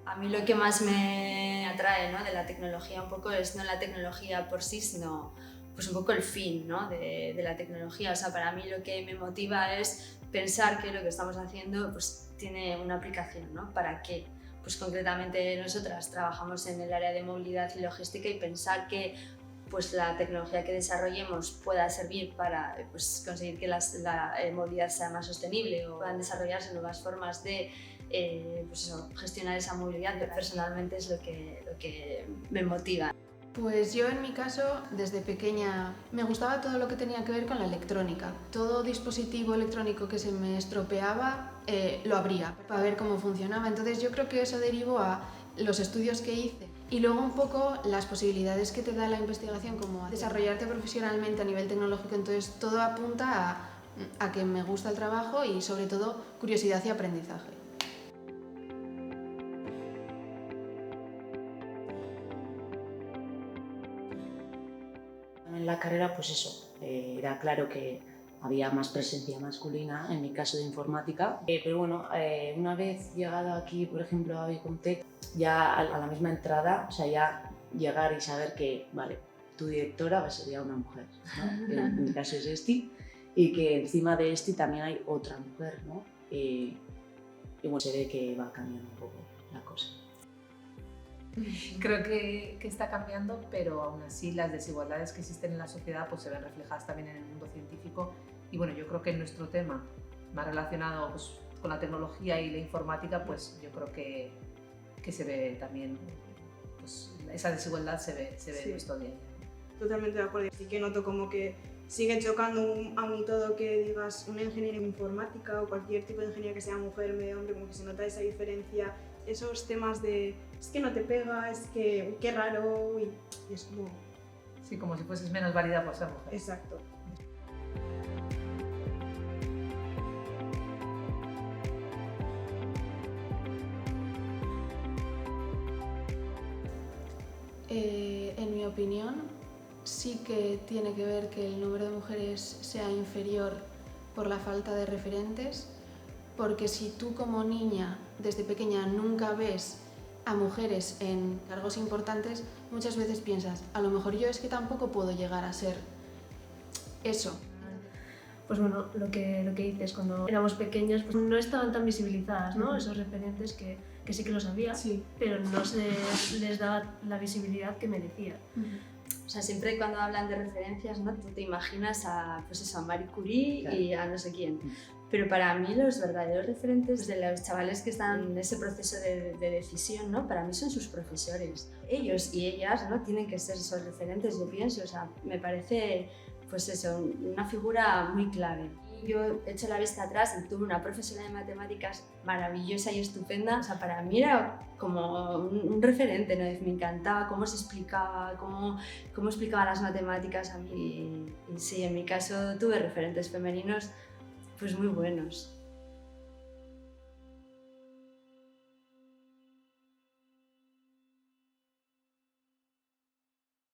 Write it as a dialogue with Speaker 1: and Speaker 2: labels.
Speaker 1: A mí lo que más me atrae, ¿no?, de la tecnología un poco es no la tecnología por sí, sino pues un poco el fin, ¿no?, de la tecnología. O sea, para mí lo que me motiva es pensar que lo que estamos haciendo pues tiene una aplicación, ¿no? ¿Para qué? Pues concretamente nosotras trabajamos en el área de movilidad y logística y pensar que pues la tecnología que desarrollemos pueda servir para pues, conseguir que la movilidad sea más sostenible o puedan desarrollarse nuevas formas de pues eso, gestionar esa movilidad, personalmente es lo que me motiva.
Speaker 2: Pues yo en mi caso, desde pequeña, me gustaba todo lo que tenía que ver con la electrónica. Todo dispositivo electrónico que se me estropeaba lo abría para ver cómo funcionaba. Entonces yo creo que eso derivó a los estudios que hice y luego un poco las posibilidades que te da la investigación, como desarrollarte profesionalmente a nivel tecnológico. Entonces todo apunta a que me gusta el trabajo y sobre todo curiosidad y aprendizaje.
Speaker 3: En la carrera, pues eso, era claro que había más presencia masculina, en mi caso de informática. Pero bueno, una vez llegado aquí, por ejemplo, a Bicontec, ya a la misma entrada, o sea, ya llegar y saber que, vale, tu directora va a ser ya una mujer, ¿no? En mi caso es Esti, y que encima de Esti también hay otra mujer, ¿no? Y bueno, se ve que va cambiando un poco la cosa.
Speaker 4: Creo que está cambiando, pero aún así las desigualdades que existen en la sociedad pues, se ven reflejadas también en el mundo científico. Y bueno, yo creo que en nuestro tema, más relacionado pues, con la tecnología y la informática, pues yo creo que se ve también, pues, esa desigualdad se ve sí, en nuestro día.
Speaker 5: Totalmente de acuerdo. Sí que noto como que sigue chocando a mí todo que digas una ingeniería en informática o cualquier tipo de ingeniería que sea mujer, medio hombre, como que se nota esa diferencia. Esos temas de es que no te pega, es que qué raro y es como...
Speaker 4: Sí, como si fueses menos válida por ser mujer.
Speaker 5: Exacto.
Speaker 2: En mi opinión, sí que tiene que ver que el número de mujeres sea inferior por la falta de referentes, porque si tú como niña desde pequeña nunca ves a mujeres en cargos importantes, muchas veces piensas, a lo mejor yo es que tampoco puedo llegar a ser eso.
Speaker 6: Pues bueno, lo que dices, cuando éramos pequeños pues no estaban tan visibilizadas, ¿no? Esos referentes que sí que los había,
Speaker 2: sí,
Speaker 6: pero no se les daba la visibilidad que merecían.
Speaker 1: O sea, siempre cuando hablan de referencias, ¿no?, tú te imaginas a, pues eso, a Marie Curie, claro, y a no sé quién. Pero para mí los verdaderos referentes de los chavales que están en ese proceso de decisión, ¿no?, para mí son sus profesores. Ellos y ellas, ¿no?, tienen que ser esos referentes, yo pienso. O sea, me parece, pues eso, una figura muy clave. Yo he hecho la vista atrás y tuve una profesora de matemáticas maravillosa y estupenda. O sea, para mí era como un referente, ¿no? Me encantaba cómo se explicaba, cómo explicaba las matemáticas a mí. Y sí, en mi caso tuve referentes femeninos pues muy buenos.